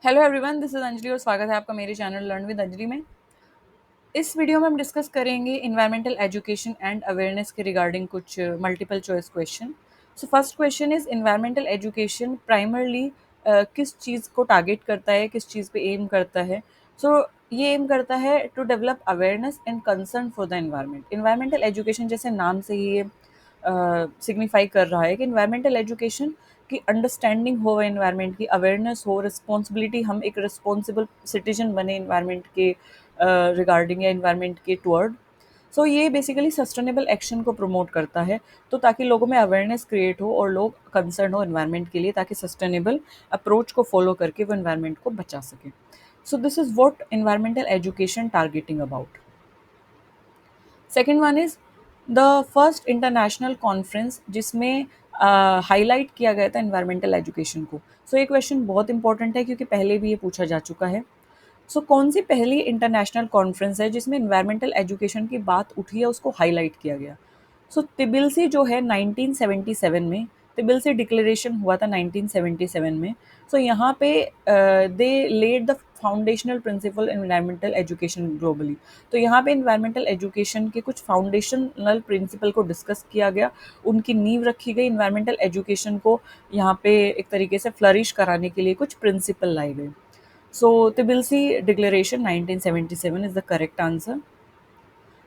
Hello everyone, this is Anjali और स्वागत है आपका मेरे चैनल लर्न विद अंजलि में। इस वीडियो में हम डिस्कस करेंगे इन्वायरमेंटल एजुकेशन एंड अवेयरनेस के रिगार्डिंग कुछ multiple choice question. So first question is environmental education primarily किस चीज़ को टारगेट करता है, किस चीज़ पे एम करता है। सो ये एम करता है to develop awareness and concern for the environment. Environmental education जैसे नाम से ही ये सिग्निफाई कर रहा है कि इन्वायरमेंटल एजुकेशन की अंडरस्टैंडिंग हो एनवायरनमेंट की, अवेयरनेस हो, रिस्पॉन्सिबिलिटी, हम एक रिस्पॉन्सिबल सिटीजन बने इन्वायरमेंट के रिगार्डिंग या इन्वायरमेंट के टुवर्ड। सो ये बेसिकली सस्टेनेबल एक्शन को प्रमोट करता है, तो ताकि लोगों में अवेयरनेस क्रिएट हो और लोग कंसर्न हो इन्वायरमेंट के लिए, ताकि सस्टेनेबल अप्रोच को फॉलो करके वो इन्वायरमेंट को बचा सकें। So this is what environmental education targeting about. Second one is the first international conference जिसमें हाईलाइट किया गया था इन्वायरमेंटल एजुकेशन को। सो ये क्वेश्चन बहुत इंपॉर्टेंट है क्योंकि पहले भी ये पूछा जा चुका है। सो कौन सी पहली इंटरनेशनल कॉन्फ्रेंस है जिसमें इन्वायरमेंटल एजुकेशन की बात उठी है, उसको हाईलाइट किया गया। सो तिबिलसी जो है 1977 में, तिबिलसी डिक्लेरेशन हुआ था 1977 में। सो यहाँ पे they laid the foundational principle environmental education globally. तो यहाँ पे इन्वायरमेंटल एजुकेशन के कुछ फाउंडेशनल प्रिंसिपल को डिस्कस किया गया, उनकी नींव रखी गई। इन्वायरमेंटल एजुकेशन को यहाँ पे एक तरीके से फ्लरिश कराने के लिए कुछ प्रिंसिपल लाए गए। So Tbilisi Declaration 1977 is the correct answer.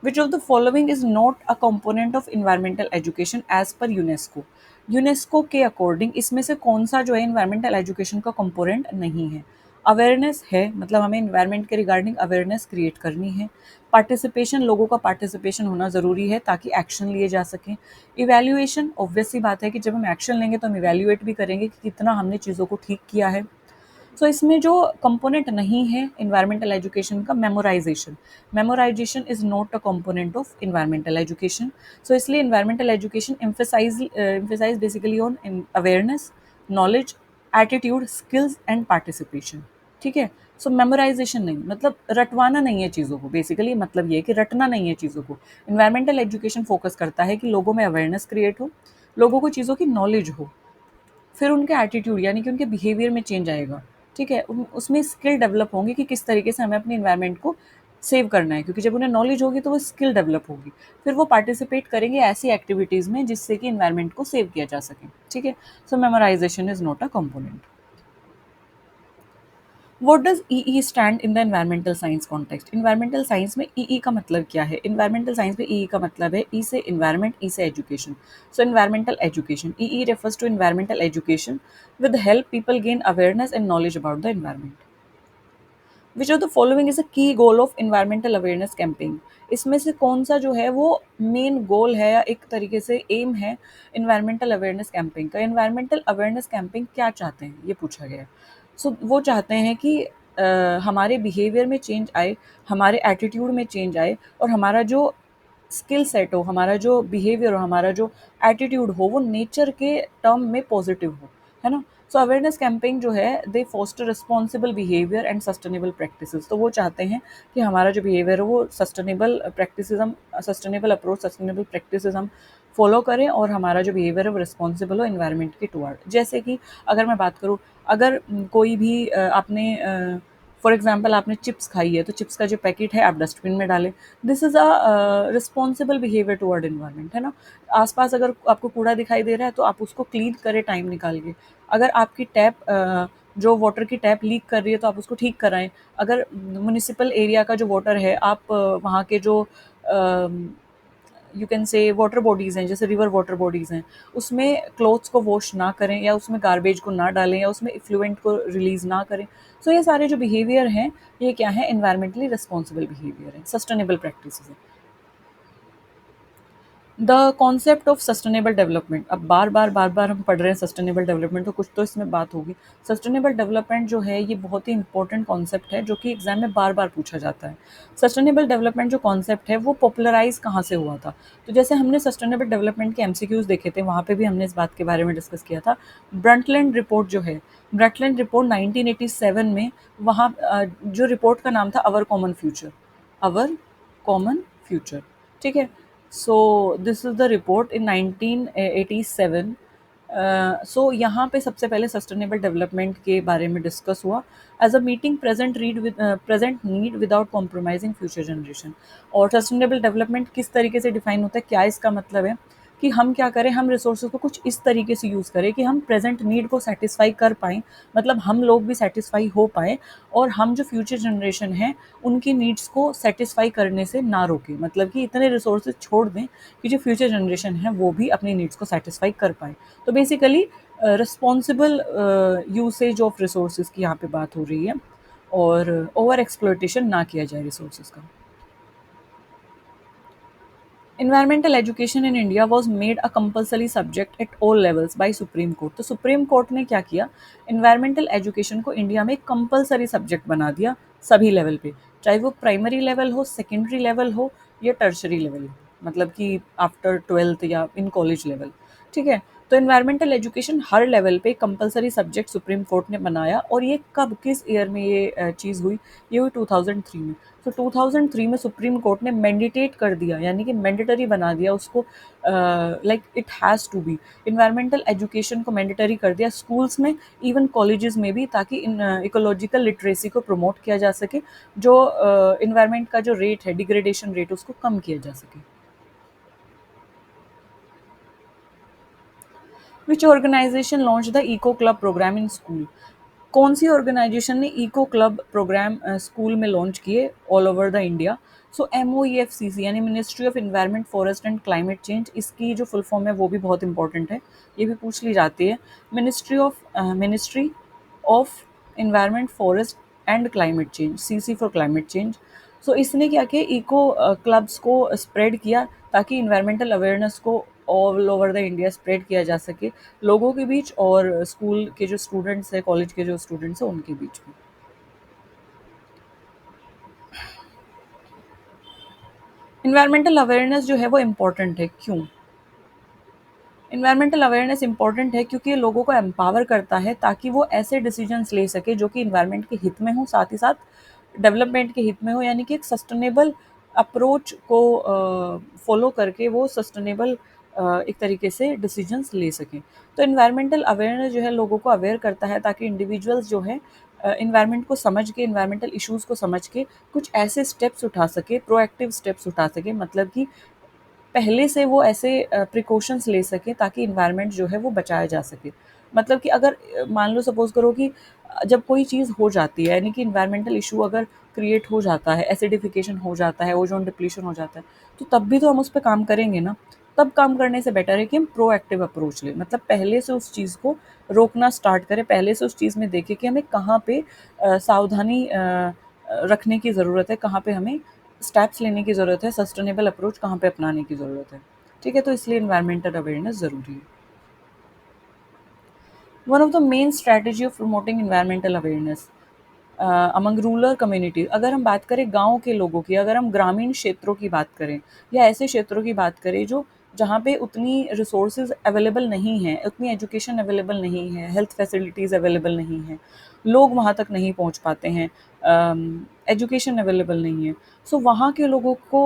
Which of the following is not a component of environmental education as per UNESCO? UNESCO के अकॉर्डिंग इसमें से कौन सा जो है इन्वायरमेंटल एजुकेशन का कंपोनेंट नहीं है? अवेयरनेस है, मतलब हमें इन्वायरमेंट के रिगार्डिंग अवेयरनेस क्रिएट करनी है। पार्टिसिपेशन, लोगों का पार्टिसिपेशन होना ज़रूरी है ताकि एक्शन लिए जा सकें। इवैल्यूएशन, ऑब्वियस सी बात है कि जब हम एक्शन लेंगे तो हम इवैल्यूएट भी करेंगे कि कितना हमने चीज़ों को ठीक किया है। सो इसमें जो कंपोनेंट नहीं है इन्वायरमेंटल एजुकेशन का, memorisation. Memorisation is not a component of environmental education. So इसलिए environmental education emphasise basically on awareness, knowledge, attitude, skills and participation. ठीक है। सो मेमोराइजेशन नहीं, मतलब रटवाना नहीं है चीज़ों को, बेसिकली मतलब ये है कि रटना नहीं है चीज़ों को। इन्वायरमेंटल एजुकेशन फोकस करता है कि लोगों में अवेयरनेस क्रिएट हो, लोगों को चीज़ों की नॉलेज हो, फिर उनके एटीट्यूड यानी कि उनके बिहेवियर में चेंज आएगा। ठीक है, उसमें स्किल डेवलप होंगी कि किस तरीके से हमें अपने इन्वायरमेंट को सेव करना है, क्योंकि जब उन्हें नॉलेज होगी तो वो स्किल डेवलप होगी। फिर वो पार्टिसिपेट करेंगे ऐसी एक्टिविटीज़ में जिससे कि इन्वायरमेंट को सेव किया जा सके। ठीक है। So memorisation is not a component. What does EE stand in the environmental science context? Environmental science में ईई का मतलब क्या है? इन्वायरमेंटल साइंस में ईई का मतलब है ई से इन्वायरमेंट, ई से education. So environmental education, EE refers to environmental education with help people gain awareness and knowledge about the environment. Which of the following is a key goal of environmental awareness campaign? इसमें से कौन सा जो है वो main goal है या एक तरीके से एम है इन्वायरमेंटल अवेयरनेस कैंपेन का? इन्वायरमेंटल अवेयरनेस कैंपेन क्या चाहते हैं, ये पूछा गया है। सो वो चाहते हैं कि हमारे बिहेवियर में चेंज आए, हमारे एटीट्यूड में चेंज आए, और हमारा जो स्किल सेट हो, हमारा जो बिहेवियर हो, हमारा जो एटीट्यूड हो, वो नेचर के टर्म में पॉजिटिव हो, है ना। सो अवेयरनेस कैंपेन जो है they foster responsible behaviour and sustainable practices. तो वो चाहते हैं कि हमारा जो बिहेवियर है वो सस्टेनेबल प्रैक्टिसेस, हम सस्टेनेबल अप्रोच, सस्टेनेबल प्रैक्टिसेस हम फॉलो करें, और हमारा जो बिहेवियर है वो रिस्पॉन्सिबल हो इन्वायरमेंट के टुवर्ड। जैसे कि अगर मैं बात करूँ, अगर कोई भी आपने फॉर एग्जाम्पल आपने चिप्स खाई है, तो चिप्स का जो पैकेट है आप डस्टबिन में डालें। This is a responsible behaviour toward environment, है ना। आसपास अगर आपको कूड़ा दिखाई दे रहा है तो आप उसको क्लीन करें टाइम निकाल के। अगर आपकी टैप जो वाटर की टैप लीक कर रही है तो आप उसको ठीक कराएं। अगर म्यूनिसिपल एरिया का जो वाटर है, आप वहाँ के जो you can say water bodies हैं, जैसे रिवर वाटर बॉडीज़ हैं, उसमें क्लोथ्स को वॉश ना करें, या उसमें गार्बेज को ना डालें, या उसमें इफ्लुएंट को रिलीज़ ना करें। सो ये सारे जो बिहेवियर हैं, ये क्या है? इन्वायरमेंटली रिस्पॉन्सिबल बिहेवियर है, सस्टेनेबल प्रैक्टिस है। The concept of sustainable development, अब बार बार हम पढ़ रहे हैं सस्टेनेबल डेवलपमेंट, तो कुछ तो इसमें बात होगी। सस्टेनेबल डेवलपमेंट जो है ये बहुत ही इंपॉर्टेंट कॉन्सेप्ट है जो कि एग्जाम में बार बार पूछा जाता है। सस्टेनेबल डेवलपमेंट जो कॉन्सेप्ट है वो पॉपुलराइज कहाँ से हुआ था? तो जैसे हमने सस्टेनेबल डेवलपमेंट के एमसीक्यूज देखे थे, वहाँ पे भी हमने इस बात के बारे में डिस्कस किया था। ब्रंटलैंड रिपोर्ट जो है, ब्रंटलैंड रिपोर्ट 1987 में, वहाँ जो रिपोर्ट का नाम था अवर कॉमन फ्यूचर, अवर कॉमन फ्यूचर। ठीक है। So this is the report in 1987 सो यहाँ पे सबसे पहले सस्टेनेबल डेवलपमेंट के बारे में डिस्कस हुआ as a meeting present need without compromising future generation. और सस्टेनेबल डेवलपमेंट किस तरीके से डिफाइन होता है, क्या इसका मतलब है कि हम क्या करें, हम रिसोर्सेज को कुछ इस तरीके से यूज़ करें कि हम प्रेजेंट नीड को सेटिस्फाई कर पाएँ, मतलब हम लोग भी सेटिस्फाई हो पाएँ और हम जो फ्यूचर जनरेशन है उनकी नीड्स को सेटिस्फाई करने से ना रोकें, मतलब कि इतने रिसोर्सेज छोड़ दें कि जो फ्यूचर जनरेशन है वो भी अपनी नीड्स को सेटिस्फाई कर पाए। तो basically responsible usage of resources की यहाँ पे बात हो रही है और ओवर एक्सप्लॉयटेशन ना किया जाए रिसोर्सेज का। Environmental education in India was made a compulsory subject at all levels by Supreme Court। तो सुप्रीम कोर्ट ने क्या किया, इन्वायरमेंटल एजुकेशन को इंडिया में कंपलसरी सब्जेक्ट बना दिया सभी लेवल पे, चाहे वो प्राइमरी लेवल हो, सेकेंडरी लेवल हो या टर्शरी लेवल हो, मतलब कि आफ्टर ट्वेल्थ या इन कॉलेज लेवल। ठीक है, तो इन्वायरमेंटल एजुकेशन हर लेवल पे कंपलसरी सब्जेक्ट सुप्रीम कोर्ट ने बनाया। और ये कब, किस ईयर में ये चीज़ हुई, ये हुई 2003 में। तो 2003 में सुप्रीम कोर्ट ने मैंडेटेट कर दिया, यानी कि मैंडेटरी बना दिया उसको, like it has to be, environmental education को मैंडेटरी कर दिया स्कूल्स में, इवन कॉलेजेस में भी, ताकि इन इकोलॉजिकल लिटरेसी को प्रमोट किया जा सके, जो इन्वायरमेंट का जो रेट है, डिग्रेडेशन रेट, उसको कम किया जा सके। Which organisation launch the eco club programme in school. कौन सी ऑर्गेनाइजेशन ने इको क्लब प्रोग्राम स्कूल में लॉन्च किए all over the India. So MOEFCC यानी ministry of environment forest and climate change, इसकी जो फुल फॉर्म है वो भी बहुत इंपॉर्टेंट है, ये भी पूछ ली जाती है। Ministry of environment forest and climate change, CC for climate change. So इसने क्या किया, इको क्लब्स को स्प्रेड किया ताकि इन्वायरमेंटल अवेयरनेस को all over the India spread किया जा सके लोगों के बीच, और स्कूल के जो स्टूडेंट्स हैं, कॉलेज के जो स्टूडेंट्स हैं, उनके बीच में। इन्वायरमेंटल अवेयरनेस जो है वो इम्पॉर्टेंट है, क्यों? इन्वायरमेंटल अवेयरनेस इंपॉर्टेंट है क्योंकि ये लोगों को एम्पावर करता है ताकि वो ऐसे डिसीजंस ले सके जो कि इन्वायरमेंट के हित में हो, साथ ही साथ डेवलपमेंट के हित में हो, यानी कि एक सस्टेनेबल अप्रोच को फॉलो करके वो सस्टेनेबल एक तरीके से डिसीजंस ले सकें। तो इन्वायरमेंटल अवेयरनेस जो है लोगों को अवेयर करता है ताकि इंडिविजुअल्स जो है इन्वायरमेंट को समझ के, इन्वायरमेंटल इश्यूज़ को समझ के कुछ ऐसे स्टेप्स उठा सके, प्रोएक्टिव स्टेप्स उठा सके, मतलब कि पहले से वो ऐसे प्रिकॉशंस ले सकें ताकि इन्वायरमेंट जो है वो बचाया जा सके। मतलब कि अगर मान लो सपोज़ करो कि जब कोई चीज़ हो जाती है, यानी कि इन्वायरमेंटल इश्यू अगर क्रिएट हो जाता है, एसिडिफिकेशन हो जाता है, ओज़ोन डिप्लीशन हो जाता है, तो तब भी तो हम उस पे काम करेंगे ना। तब काम करने से बेटर है कि हम प्रोएक्टिव अप्रोच लें, मतलब पहले से उस चीज़ को रोकना स्टार्ट करें, पहले से उस चीज़ में देखें कि हमें कहाँ पे सावधानी रखने की ज़रूरत है, कहाँ पे हमें स्टेप्स लेने की ज़रूरत है, सस्टेनेबल अप्रोच कहाँ पे अपनाने की ज़रूरत है। ठीक है, तो इसलिए इन्वायरमेंटल अवेयरनेस ज़रूरी है। One of the main strategy of promoting environmental awareness among rural community, अगर हम बात करें गांव के लोगों की, अगर हम ग्रामीण क्षेत्रों की बात करें या ऐसे क्षेत्रों की बात करें जो जहाँ पे उतनी रिसोर्सेज अवेलेबल नहीं हैं, उतनी एजुकेशन अवेलेबल नहीं है, हेल्थ फैसिलिटीज़ अवेलेबल नहीं हैं, लोग वहाँ तक नहीं पहुँच पाते हैं, एजुकेशन अवेलेबल नहीं है। सो वहाँ के लोगों को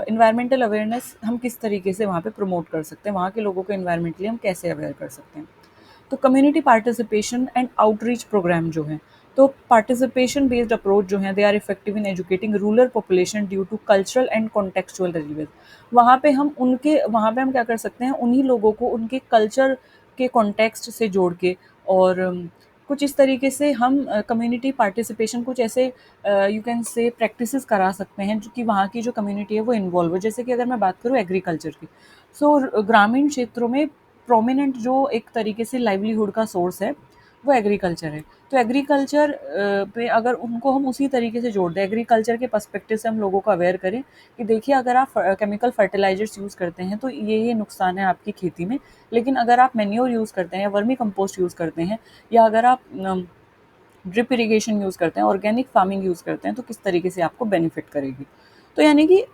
इन्वायरमेंटल अवेयरनेस हम किस तरीके से वहाँ पे प्रमोट कर सकते हैं, वहाँ के लोगों को इन्वायरमेंटली हम कैसे अवेयर कर सकते हैं। तो community participation and outreach program जो हैं, तो पार्टिसिपेशन बेस्ड अप्रोच जो हैं, they are effective in educating rural population due to cultural and contextual relevance. वहाँ पे हम क्या कर सकते हैं, उन्हीं लोगों को उनके कल्चर के कॉन्टेक्स्ट से जोड़ के, और कुछ इस तरीके से हम कम्युनिटी पार्टिसिपेशन, कुछ ऐसे यू कैन से प्रैक्टिसेस करा सकते हैं जो कि वहाँ की जो कम्युनिटी है वो इन्वॉल्व हो। जैसे कि अगर मैं बात करूँ एग्रीकल्चर की, सो ग्रामीण क्षेत्रों में प्रोमिनेंट जो एक तरीके से लाइवलीहुड का सोर्स है वो एग्रीकल्चर है। तो एग्रीकल्चर पे अगर उनको हम उसी तरीके से जोड़ दें, एग्रीकल्चर के पर्सपेक्टिव से हम लोगों को अवेयर करें कि देखिए अगर आप केमिकल फर्टिलाइजर्स यूज़ करते हैं तो ये नुकसान है आपकी खेती में, लेकिन अगर आप मैन्योर यूज़ करते हैं या वर्मी कंपोस्ट यूज़ करते हैं, या अगर आप ड्रिप इरिगेशन यूज़ करते हैं, ऑर्गेनिक फार्मिंग यूज़ करते हैं, तो किस तरीके से आपको बेनिफिट करेगी। तो यानी कि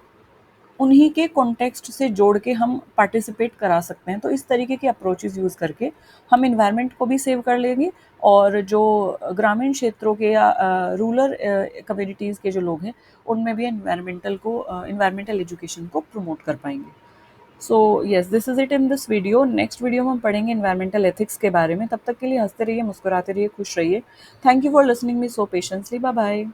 उन्हीं के कॉन्टेक्स्ट से जोड़ के हम पार्टिसिपेट करा सकते हैं। तो इस तरीके के अप्रोचेज़ यूज़ करके हम एनवायरनमेंट को भी सेव कर लेंगे, और जो ग्रामीण क्षेत्रों के या रूरल कम्युनिटीज़ के जो लोग हैं, उनमें भी एनवायरमेंटल एजुकेशन को प्रमोट कर पाएँगे। So yes, this is it in this video. Next video में हम पढ़ेंगे एनवायरमेंटल एथिक्स के बारे में। तब तक के लिए हँसते रहिए, मुस्कुराते रहिए, खुश रहिए। Thank you for listening me so patiently. Bye bye.